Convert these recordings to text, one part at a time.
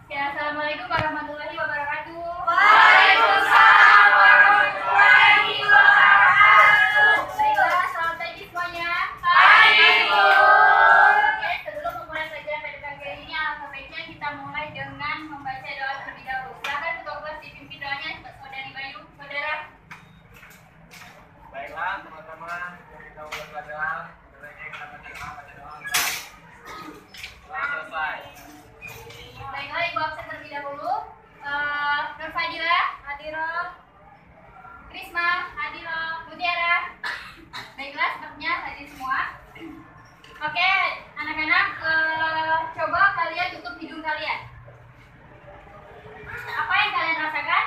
Ya, assalamualaikum warahmatullahi wabarakatuh. Waalaikumsalam warahmatullahi wabarakatuh. Baiklah, selamat pagi semuanya. Pagi, Bu. Oke, sebelum memulai pelajaran pada pagi hari ini, alangkah baiknya kita mulai dengan membaca doa terlebih dahulu. Silakan ketua kelas dipimpin doanya Saudari Bayu, saudara. Baiklah, teman-teman, kita mulai pelajaran. Sebenarnya kita baca doa telah selesai. Baiklah, Ibu absen terlebih dahulu. Nur Fadila, Hadiroh. Krisma, Hadiroh. Mutiara. Baiklah, sepertinya hadir semua. Oke, anak-anak, coba kalian tutup hidung kalian. Apa yang kalian rasakan?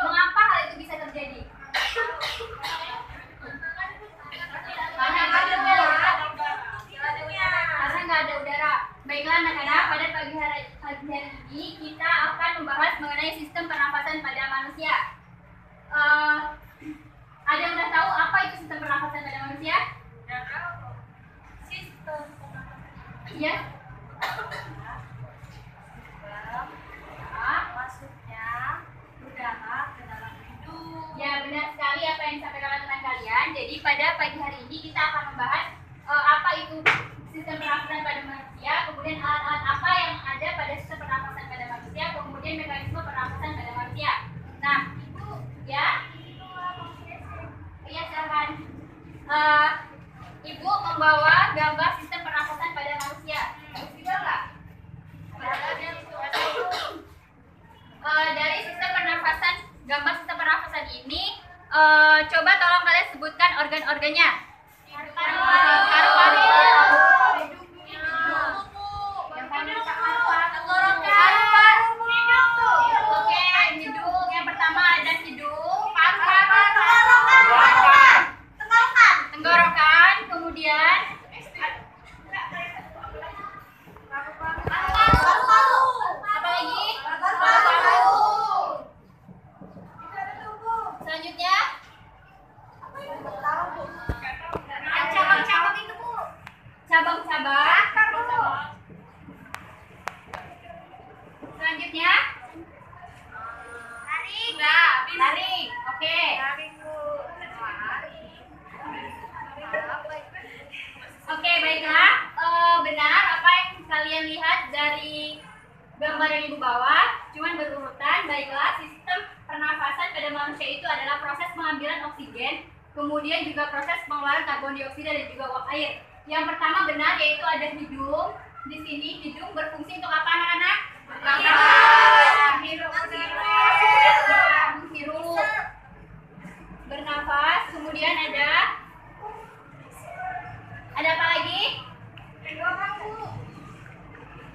Mengapa hal itu bisa terjadi? Karena nggak ada udara. Baiklah anak-anak, pada pagi hari ini kita akan membahas mengenai sistem pernafasan pada manusia. Ada yang udah tahu apa itu sistem pernafasan pada manusia? Sistem Iya. masuknya udara ke dalam hidung. Ya, benar sekali apa yang disampaikan oleh teman kalian. Jadi pada pagi hari ini kita akan membahas apa itu sistem pernafasan pada manusia, kemudian alat-alat apa yang ada pada sistem pernafasan pada manusia, kemudian mekanisme pernafasan pada manusia. Nah, itu ya. Iya, silakan. Ibu membawa gambar sistem pernafasan pada manusia. Bagus juga nggak? Dari sistem pernafasan, gambar sistem pernafasan ini, coba tolong kalian sebutkan organ-organnya. Paru-paru. Oke, hidung. Yang pertama ada hidung, tenggorokan, kemudian apa lagi? Selanjutnya Cabang-cabang itu, Bu. cabang-cabang. Selanjutnya taring. Oke. Oke, baiklah. Benar apa yang kalian lihat dari gambar yang Ibu bawa, cuman berurutan. Baiklah, sistem pernafasan pada manusia itu adalah proses pengambilan oksigen, kemudian juga proses pengeluaran karbon dioksida dan juga uap air. Yang pertama benar, yaitu ada hidung. Di sini hidung berfungsi untuk apa, anak-anak? Menghirup bernafas. Kemudian ada apa lagi?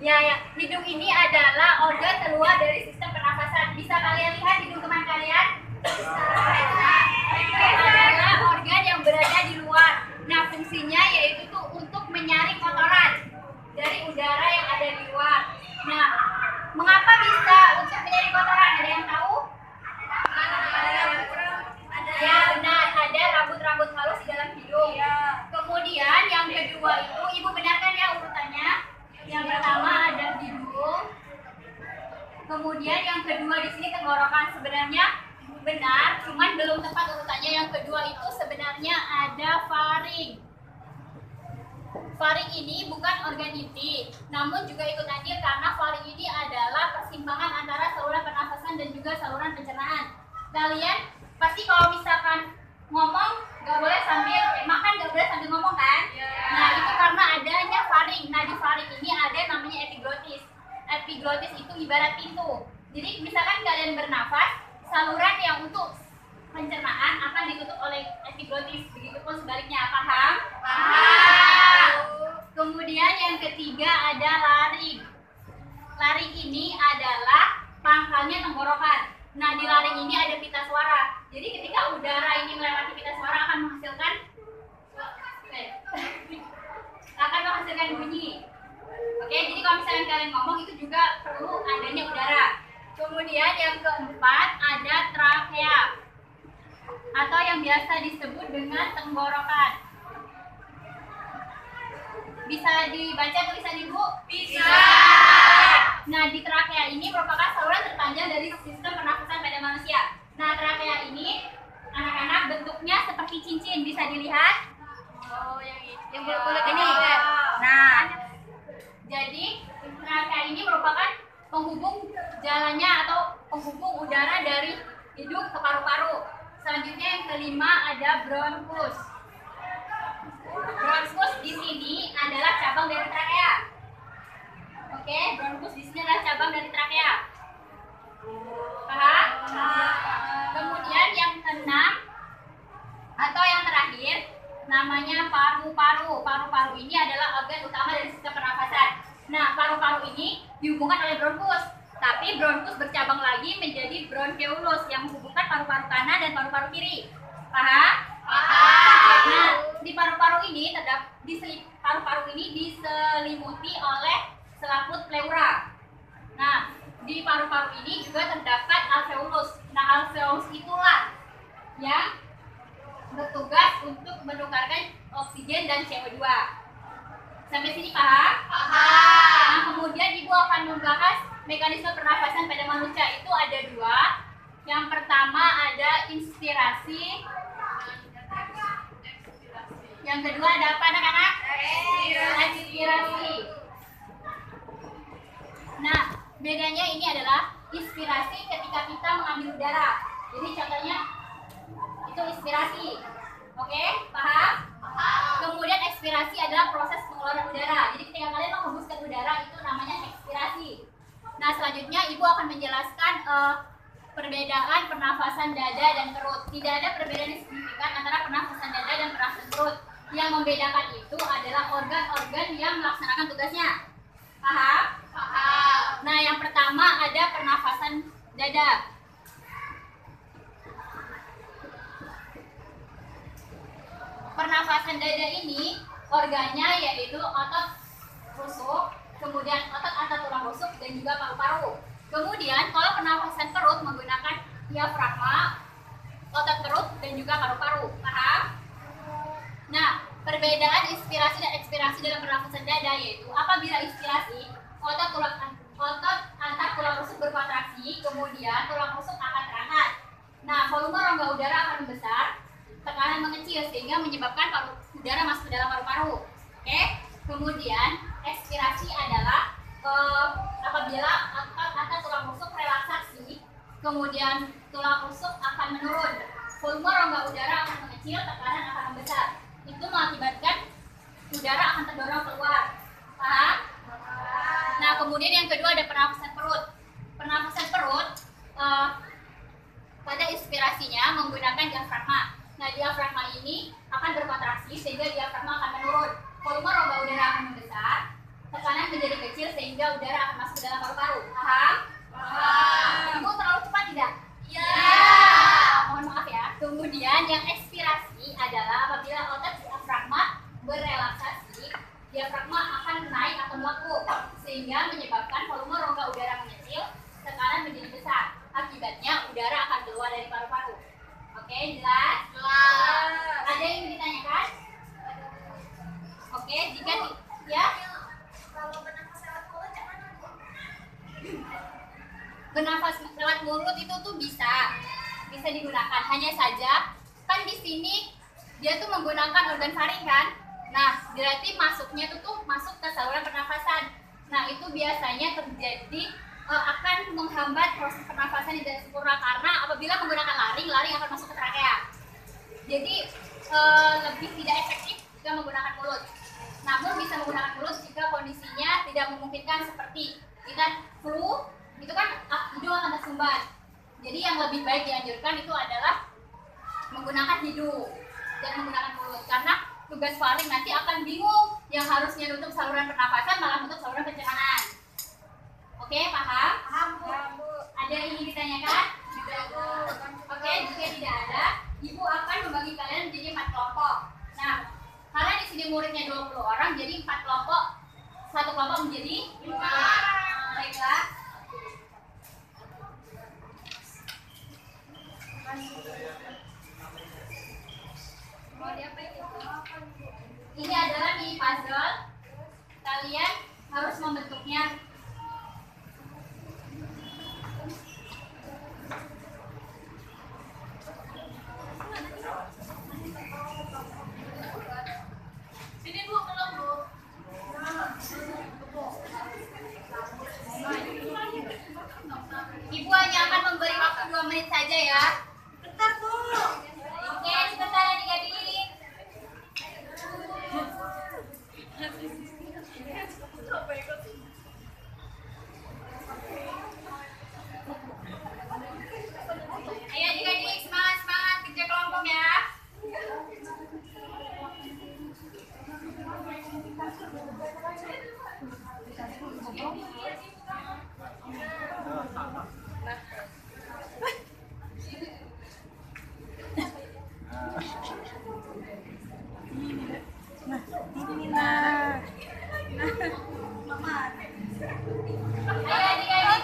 Ya, hidung ini adalah organ terluar dari sistem pernafasan. Bisa kalian lihat hidung teman kalian? Adalah organ yang berada di luar. Nah, fungsinya yaitu tuh untuk menyaring kotoran dari udara yang ada di luar. Nah, mengapa bisa untuk menyaring kotoran? Ada yang tahu? Ya, benar. Ada rambut-rambut halus di dalam hidung. Kemudian yang kedua itu, Ibu benarkan ya urutannya. Yang pertama ada hidung. Kemudian yang kedua di sini tenggorokan. Sebenarnya benar, cuman belum tepat urutannya. Yang kedua itu sebenarnya ada faring. Faring ini bukan organ inti, namun juga ikut andil karena faring ini adalah persimpangan antara saluran pernafasan dan juga saluran pencernaan. Kalian pasti kalau misalkan ngomong nggak boleh sambil makan, nggak boleh sambil ngomong kan? Nah, itu karena adanya faring. Nah, di faring ini ada namanya epiglotis. Epiglotis itu ibarat pintu. Jadi misalkan kalian bernafas, saluran yang untuk pencernaan akan ditutup oleh epiglotis. Begitupun sebaliknya, paham? Paham. Kemudian yang ketiga ada laring. Laring ini adalah pangkalnya tenggorokan. Nah, di laring ini ada pita suara. Jadi ketika udara ini melewati pita suara akan menghasilkan bunyi. Oke, jadi kalau misalnya kalian ngomong itu juga perlu adanya udara. Kemudian yang keempat ada trakea atau yang biasa disebut dengan tenggorokan. Bisa dibaca tulisan Ibu? Bisa. cincin, bisa dilihat. Oh, yang ini. Yang bulat-bulat ini. Nah, jadi trachea ini merupakan penghubung jalannya atau penghubung udara dari hidung ke paru-paru. Selanjutnya yang kelima ada bronkus. Bronkus di sini adalah cabang dari trachea. Oke, bronkus di sini adalah cabang dari trachea. Paham? Kemudian yang keenam atau yang terakhir namanya paru-paru. Paru-paru ini adalah organ utama dari sistem pernafasan. Nah, paru-paru ini dihubungkan oleh bronkus, tapi bronkus bercabang lagi menjadi bronkeolus yang menghubungkan paru-paru kanan dan paru-paru kiri. Paham? Paham. Nah, di paru-paru ini paru-paru ini diselimuti oleh selaput pleura. Nah, di paru-paru ini juga terdapat alveolus. Nah, alveolus itulah yang bertugas untuk menukarkan oksigen dan CO2. Sampai sini paham? Paham. Nah, kemudian Ibu akan membahas mekanisme pernafasan pada manusia. Itu ada dua. Yang pertama ada inspirasi. Yang kedua ada apa anak-anak? Ekspirasi. Nah, bedanya ini adalah inspirasi ketika kita mengambil udara. Jadi contohnya itu inspirasi. Oke, paham? Kemudian ekspirasi adalah proses pengeluaran udara. Jadi ketika kalian menghembuskan udara itu namanya ekspirasi. Nah, selanjutnya Ibu akan menjelaskan perbedaan pernafasan dada dan perut. Tidak ada perbedaan yang signifikan antara pernafasan dada dan pernafasan perut. Yang membedakan itu adalah organ-organ yang melaksanakan tugasnya. Paham? Paham. Nah, yang pertama ada pernafasan dada. Pernafasan dada ini organnya yaitu otot rusuk, kemudian otot antar tulang rusuk dan juga paru-paru. Kemudian kalau pernafasan perut menggunakan diafragma, otot perut dan juga paru-paru. Paham? Nah, perbedaan inspirasi dan ekspirasi dalam pernafasan dada yaitu apabila inspirasi, otot antar tulang rusuk berkontraksi, kemudian tulang rusuk akan terangkat. Nah, volume rongga udara akan membesar, tekanan mengecil sehingga menyebabkan udara masuk ke dalam paru-paru. Oke? Kemudian ekspirasi adalah apabila antar tulang rusuk relaksasi, kemudian tulang rusuk akan menurun, volume rongga udara akan mengecil, tekanan akan membesar. Itu mengakibatkan udara akan terdorong keluar. Paham? Nah, kemudian yang kedua ada pernafasan perut. Pernafasan perut pada inspirasinya menggunakan diafragma. Nah, diafragma ini akan berkontraksi sehingga diafragma akan menurun. Volume rongga udara akan membesar, tekanan menjadi kecil sehingga udara akan masuk ke dalam paru-paru. Paham? Paham. Ibu terlalu cepat tidak? Ya. Mohon maaf ya. Kemudian yang ekspirasi adalah apabila otot diafragma berelaksasi, diafragma akan naik atau melepuh sehingga menyebabkan volume rongga udara mengecil, tekanan menjadi besar. Akibatnya udara akan keluar dari paru-paru. Oke, jelas? Jelas. Ada yang ditanyakan? Oke, jika ya Kalau bernafas lewat mulut gimana? bernafas lewat mulut itu tuh bisa digunakan. Hanya saja kan di sini dia tuh menggunakan organ faring kan. Nah, berarti masuknya tuh masuk ke saluran pernafasan. Nah, itu biasanya terjadi akan menghambat proses pernafasan yang tidak sempurna karena apabila menggunakan laring akan masuk ke trachea. Jadi lebih tidak efektif jika menggunakan mulut. Namun bisa menggunakan mulut jika kondisinya tidak memungkinkan seperti kita flu, itu kan hidung akan tersumbat. Jadi yang lebih baik dianjurkan itu adalah menggunakan hidung dan menggunakan mulut karena tugas faring nanti akan bingung, yang harusnya nutup saluran pernafasan malah nutup saluran pencernaan. Oke, paham? Paham, Bu. Ada yang ingin ditanyakan? Oke, jika tidak ada, Ibu akan membagi kalian menjadi 4 kelompok. Nah, karena di sini muridnya 20 orang, jadi 4 kelompok, satu kelompok menjadi 5. Baiklah. Ini adalah mini puzzle. Kalian harus membentuknya. Ibu hanya akan memberi waktu 2 menit saja ya. Bentar, Bu. Oke, sebentar adik-adik. Ayo adik-adik, semangat-semangat kerja kelompok ya. Ayo adik-adik,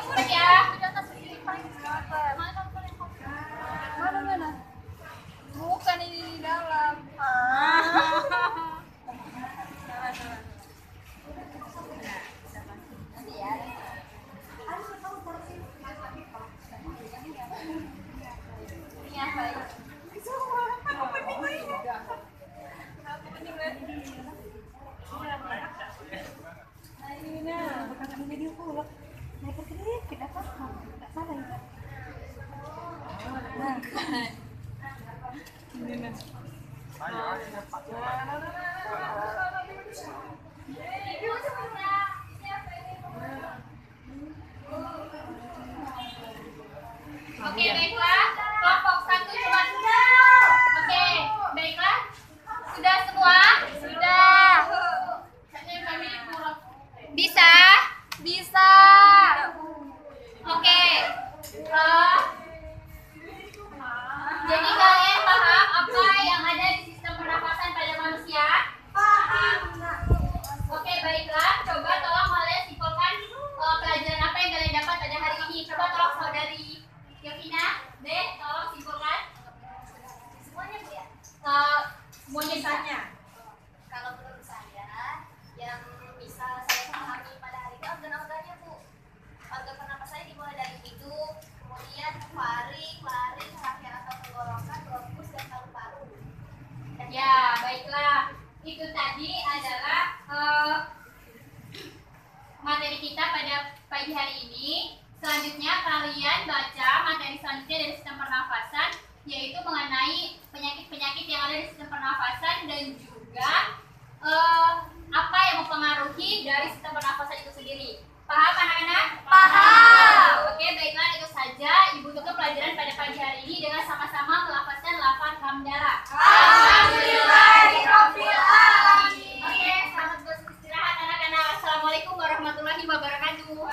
cepat ya. Mana? Bukan ini di dalam. Iya, baik. Oke, baiklah. Kelompok 1 cuma. Oke, baiklah. Sudah semua? Sudah. Bisa? Bisa. Oke. Jadi kalian paham apa yang ada di sistem pernapasan pada manusia? Paham. Oke, baiklah. Coba tolong kalian simpulkan pelajaran apa yang kalian dapat pada hari ini. Coba tolong saudari Yovina, tolong simpulkan. Semuanya, Bu ya? Semuanya tanya. Kalau menurut saya, yang bisa saya pahami pada hari ini organ-organnya, Bu. Organ pernapasannya dimulai dari hidung, kemudian faring, laring, rangkaian atau tenggorokan, bronkus, dan paru-paru. Ya, baiklah. Itu tadi adalah materi kita pada pagi hari ini. Selanjutnya kalian baca materi selanjutnya dari sistem pernafasan, yaitu mengenai penyakit-penyakit yang ada di sistem pernafasan dan juga apa yang mempengaruhi dari sistem pernafasan itu sendiri. Paham anak-anak? Paham. Oke, baiklah, itu saja Ibu tutup pelajaran pada pagi hari ini dengan sama-sama melafazkan lafaz hamdalah. Alhamdulillahirabbil alamin. Oke, selamat beristirahat anak-anak. Assalamualaikum warahmatullahi wabarakatuh.